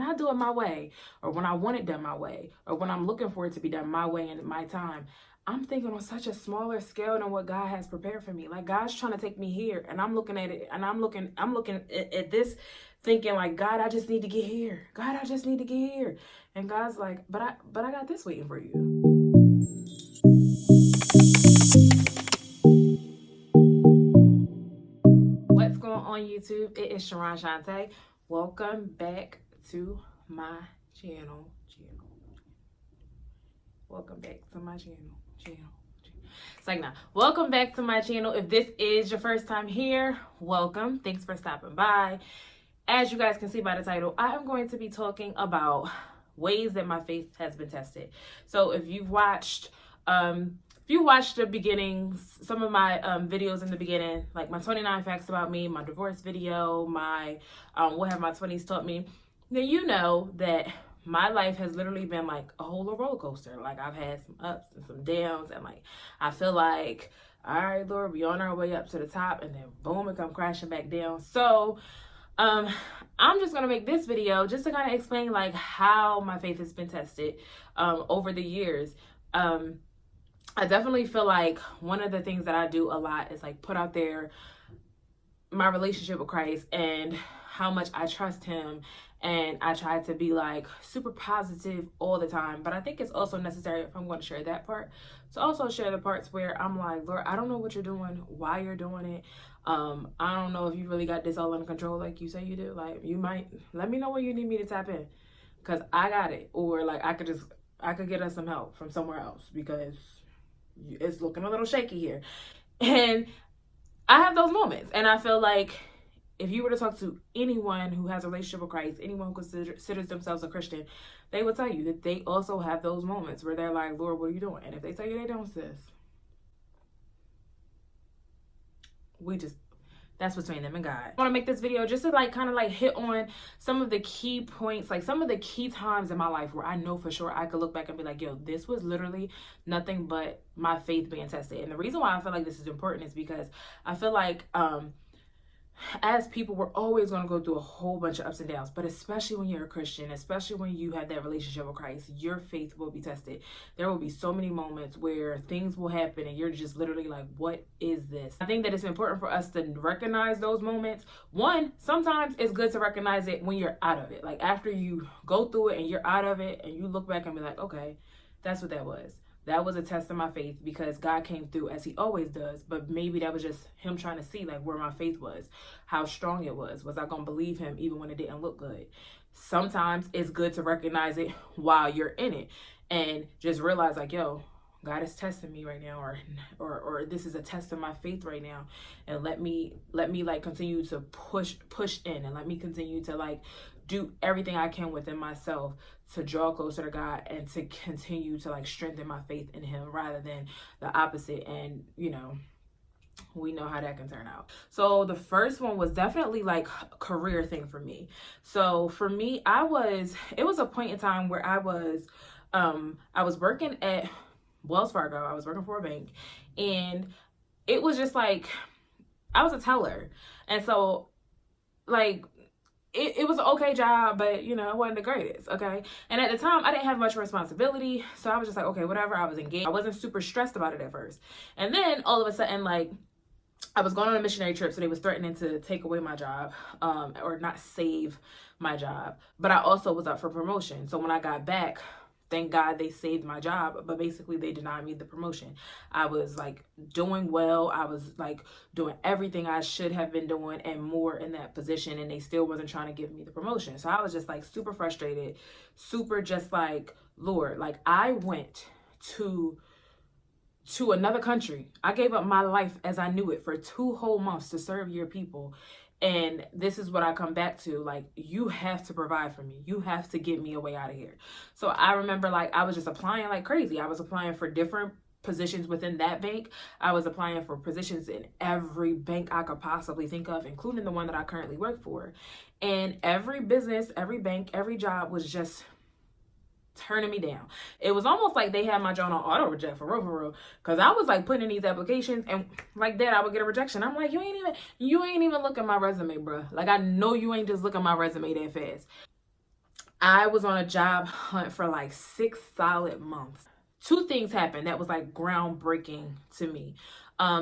when I do it my way, or when I want it done my way, or when I'm looking for it to be done my way and at my time, I'm thinking on such a smaller scale than what God has prepared for me. Like, God's trying to take me here, and I'm looking at it, and I'm looking at this, thinking like, God, I just need to get here. God, I just need to get here. And God's like, but I got this waiting for you. What's going on, YouTube? It is Sharon. Welcome back to my channel. Welcome back to my channel. It's like, nah. Welcome back to my channel. If this is your first time here, welcome. Thanks for stopping by. As you guys can see by the title, I am going to be talking about ways that my faith has been tested. So if you've watched the beginnings, some of my videos in the beginning, like my 29 facts about me, my divorce video, my what have my 20s taught me, then you know that my life has literally been like a whole roller coaster. Like, I've had some ups and some downs, and like I feel like, all right, Lord, we on our way up to the top, and then boom, it come crashing back down. So I'm just gonna make this video just to kind of explain like how my faith has been tested over the years. I definitely feel like one of the things that I do a lot is like put out there my relationship with Christ and how much I trust him, and I try to be like super positive all the time. But I think it's also necessary, if I'm going to share that part, to also share the parts where I'm like, Lord, I don't know what you're doing, why you're doing it. I don't know if you really got this all under control like you say you do. Like, you might let me know when you need me to tap in, because I got it. Or like I could get us some help from somewhere else, because it's looking a little shaky here. And I have those moments, and I feel like if you were to talk to anyone who has a relationship with Christ, anyone who considers themselves a Christian, they would tell you that they also have those moments where they're like, Lord, what are you doing? And if they tell you they don't, sis, that's between them and God. I want to make this video just to like kind of like hit on some of the key points, like some of the key times in my life where I know for sure I could look back and be like, yo, this was literally nothing but my faith being tested. And the reason why I feel like this is important is because I feel like as people, we're always going to go through a whole bunch of ups and downs, but especially when you're a Christian, especially when you have that relationship with Christ, your faith will be tested. There will be so many moments where things will happen and you're just literally like, what is this? I think that it's important for us to recognize those moments. One, sometimes it's good to recognize it when you're out of it. Like, after you go through it and you're out of it and you look back and be like, okay, that's what that was. That was a test of my faith, because God came through as he always does. But maybe that was just him trying to see like where my faith was, how strong it was. Was I going to believe him even when it didn't look good? Sometimes it's good to recognize it while you're in it and just realize like, yo, God is testing me right now, or this is a test of my faith right now. And let me like continue to push in, and let me continue to like do everything I can within myself to draw closer to God and to continue to like strengthen my faith in him, rather than the opposite. And you know, we know how that can turn out. So the first one was definitely like a career thing for me. So for me, it was a point in time where I was working at Wells Fargo. I was working for a bank, and it was just like, I was a teller. And so like, it was an okay job, but you know, it wasn't the greatest, okay? And at the time, I didn't have much responsibility, so I was just like, okay, whatever. I was engaged. I wasn't super stressed about it at first. And then all of a sudden, like, I was going on a missionary trip, so they was threatening to take away my job, or not save my job. But I also was up for promotion. So when I got back, thank God they saved my job, but basically they denied me the promotion. I was like doing well. I was like doing everything I should have been doing and more in that position, and they still wasn't trying to give me the promotion. So I was just like super frustrated, super just like, Lord, like I went to another country. I gave up my life as I knew it for 2 whole months to serve your people. And this is what I come back to. Like, you have to provide for me. You have to get me a way out of here. So I remember like I was just applying like crazy. I was applying for different positions within that bank. I was applying for positions in every bank I could possibly think of, including the one that I currently work for. And every business, every bank, every job was just turning me down. It was almost like they had my joint on auto reject, for real, because I was like putting in these applications, and like that I would get a rejection. I'm like, you ain't even look at my resume, bro. Like, I know you ain't just look at my resume that fast. I was on a job hunt for like 6 solid months. Two things happened that was like groundbreaking to me.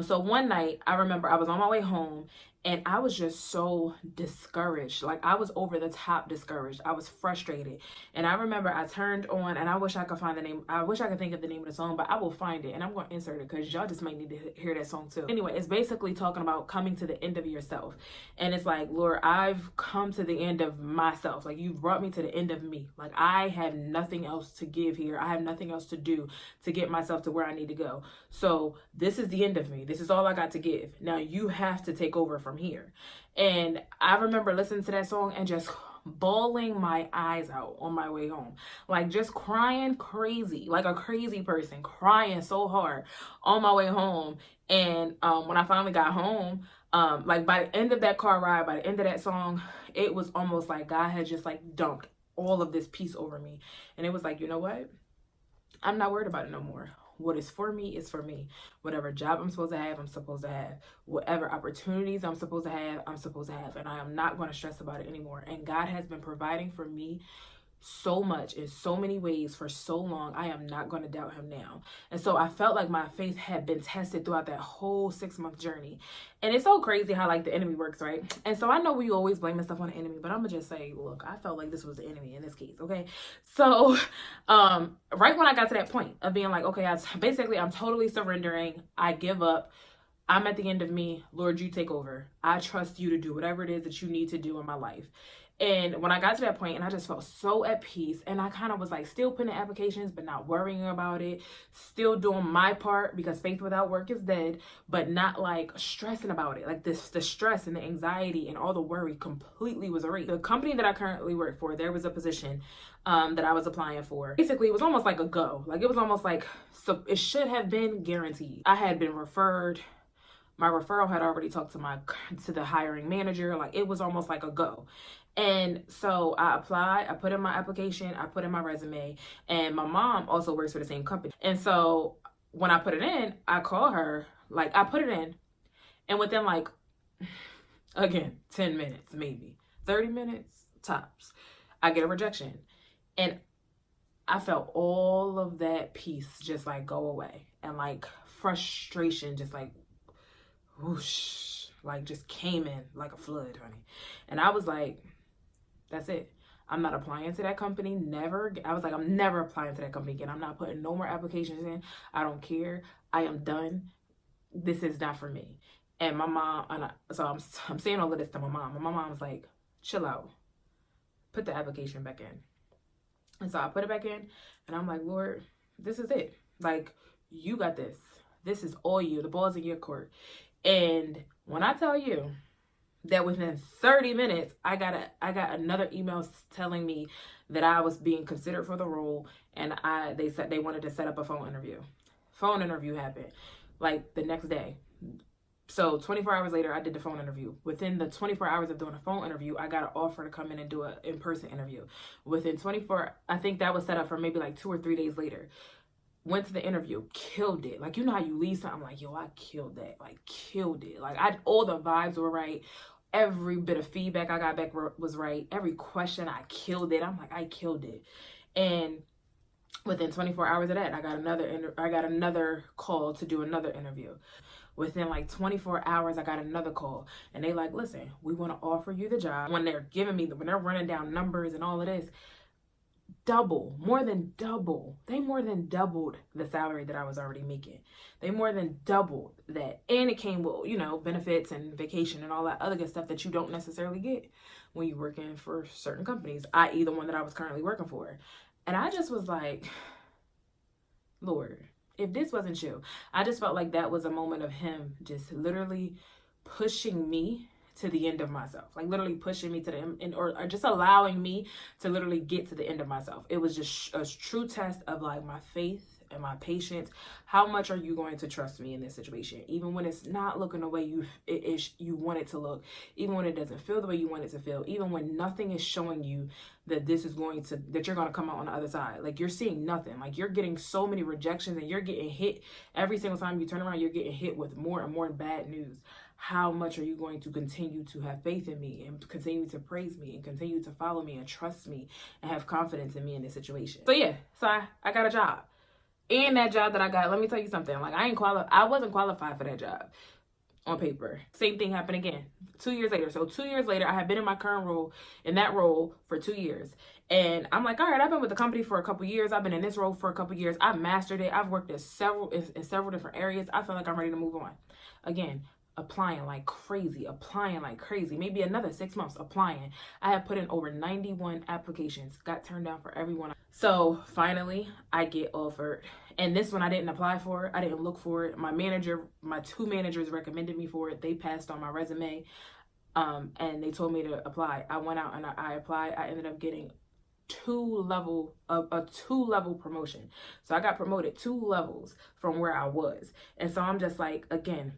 So one night I remember I was on my way home and I was just so discouraged. Like I was over the top discouraged. I was frustrated. And I remember I turned on, and I wish I could find the name. I wish I could think of the name of the song, but I will find it and I'm going to insert it because y'all just might need to hear that song too. Anyway, it's basically talking about coming to the end of yourself. And it's like, Lord, I've come to the end of myself. Like you've brought me to the end of me. Like I have nothing else to give here. I have nothing else to do to get myself to where I need to go. So this is the end of me. This is all I got to give. Now you have to take over from here. And I remember listening to that song and just bawling my eyes out on my way home, like just crying crazy, like a crazy person, crying so hard on my way home. And when I finally got home, like by the end of that car ride, by the end of that song, it was almost like God had just like dumped all of this peace over me. And it was like, you know what? I'm not worried about it no more. What is for me is for me. Whatever job I'm supposed to have, I'm supposed to have. Whatever opportunities I'm supposed to have, I'm supposed to have. And I am not going to stress about it anymore. And God has been providing for me so much in so many ways for so long. I am not going to doubt him now. And so I felt like my faith had been tested throughout that whole 6-month journey. And it's so crazy how like the enemy works, right? And so I know we always blaming stuff on the enemy, but I'm gonna just say, look, I felt like this was the enemy in this case. Okay. So right when I got to that point of being like, okay, I'm totally surrendering. I give up. I'm at the end of me. Lord, you take over. I trust you to do whatever it is that you need to do in my life. And when I got to that point, and I just felt so at peace, and I kind of was like still putting in applications, but not worrying about it, still doing my part, because faith without work is dead, but not like stressing about it. Like the stress and the anxiety and all the worry completely was erased. The company that I currently work for, there was a position that I was applying for. Basically, it was almost like a go. Like it was almost like, so it should have been guaranteed. I had been referred. My referral had already talked to the hiring manager. Like it was almost like a go. And so I applied, I put in my application, I put in my resume, and my mom also works for the same company. And so when I put it in, I call her, like I put it in, and within like, again, 10 minutes, maybe 30 minutes tops, I get a rejection. And I felt all of that peace just like go away, and like frustration just like whoosh, like just came in like a flood, honey. And I was like, that's it. I'm not applying to that company. Never. I was like, I'm never applying to that company again. I'm not putting no more applications in. I don't care. I am done. This is not for me. And my mom, I'm saying all of this to my mom. And my mom's like, chill out. Put the application back in. And so I put it back in, and I'm like, Lord, this is it. Like, you got this. This is all you. The ball's in your court. And when I tell you that within 30 minutes, I got another email telling me that I was being considered for the role, and they said they wanted to set up a phone interview. Phone interview happened like the next day. So 24 hours later, I did the phone interview. Within the 24 hours of doing a phone interview, I got an offer to come in and do an in-person interview. Within 24, I think that was set up for maybe like 2 or 3 days later. Went to the interview, killed it. Like, you know how you leave something like, yo, I killed that. Like, killed it. Like, all the vibes were right. Every bit of feedback I got back was right. Every question, I killed it. I'm like, I killed it. And within 24 hours of that, I got another call to do another interview. Within like 24 hours, I got another call, and they like, listen, we want to offer you the job. When they're running down numbers and all of this, more than double. They more than doubled the salary that I was already making. They more than doubled that. And it came with, benefits and vacation and all that other good stuff that you don't necessarily get when you're working for certain companies, i.e. the one that I was currently working for. And I just was like, Lord, if this wasn't you, I just felt like that was a moment of him just literally pushing me to the end of myself, like literally pushing me to the end, or just allowing me to literally get to the end of myself. It was just a true test of like my faith and my patience. How much are you going to trust me in this situation, even when it's not looking the way you want it to look, even when it doesn't feel the way you want it to feel, even when nothing is showing you that that you're going to come out on the other side. Like, you're seeing nothing. Like, you're getting so many rejections, and you're getting hit every single time you turn around. You're getting hit with more and more bad news. how much are you going to continue to have faith in me and continue to praise me and continue to follow me and trust me and have confidence in me in this situation? So yeah, so I got a job. And that job that I got, let me tell you something. Like, I wasn't qualified for that job on paper. Same thing happened again 2 years later. So 2 years later, I had been in my current role, in that role for 2 years. And I'm like, all right, I've been with the company for a couple years. I've been in this role for a couple years. I've mastered it. I've worked in several different areas. I feel like I'm ready to move on. Again, applying like crazy. Maybe another 6 months applying. I have put in over 91 applications, got turned down for every one. So finally, I get offered. And this one I didn't apply for it. I didn't look for it. My two managers recommended me for it. They passed on my resume. And they told me to apply. I went out and I applied. I ended up getting a 2-level promotion. So I got promoted 2 levels from where I was. And so I'm just like, again,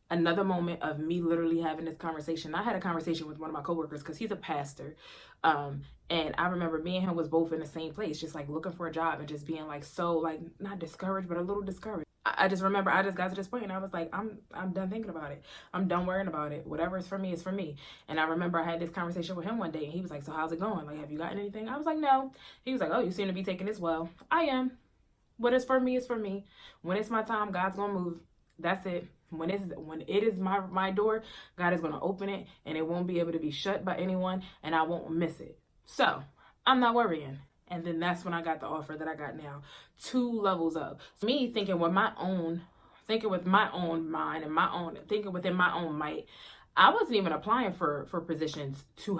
another moment of me literally having this conversation. I had a conversation with one of my coworkers because he's a pastor. And I remember me and him was both in the same place, just like looking for a job and just being like, so like not discouraged, but a little discouraged. I just remember I just got to this point and I was like, I'm done thinking about it. I'm done worrying about it. Whatever is for me is for me. And I remember I had this conversation with him one day and he was like, so how's it going? Like, have you gotten anything? I was like, no. He was like, oh, you seem to be taking this well. I am. What is for me is for me. When it's my time, God's going to move. That's it. When it is my door, God is going to open it and it won't be able to be shut by anyone and I won't miss it. So I'm not worrying. And then that's when I got the offer that I got now, 2 levels up. Me thinking with my own mind and thinking within my own might, I wasn't even applying for positions two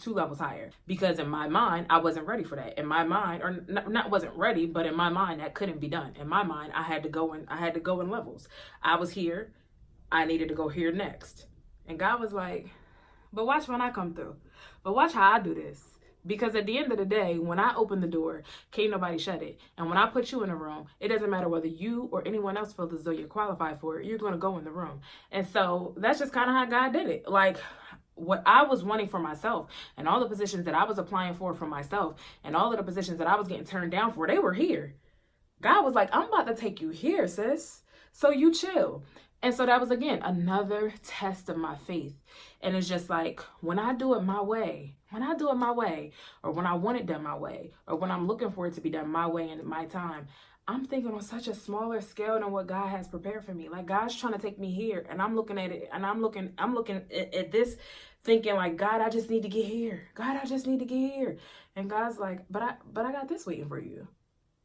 levels higher, because in my mind, I wasn't ready for that. In my mind, or not wasn't ready, but in my mind, that couldn't be done. In my mind, I had to go in levels. I was here. I needed to go here next. And God was like, but watch when I come through. But watch how I do this. Because at the end of the day, when I open the door, can't nobody shut it. And when I put you in a room, it doesn't matter whether you or anyone else feels as though you're qualified for it, you're going to go in the room. And so that's just kind of how God did it. Like, what I was wanting for myself and all the positions that I was applying for myself and all of the positions that I was getting turned down for, they were here. God was like, I'm about to take you here, sis. So you chill. And so that was, again, another test of my faith. And it's just like, when I do it my way, or when I want it done my way, or when I'm looking for it to be done my way and my time, I'm thinking on such a smaller scale than what God has prepared for me. Like, God's trying to take me here, and I'm looking at it, and I'm looking at this, thinking like, God, I just need to get here. God, I just need to get here. And God's like, but I got this waiting for you.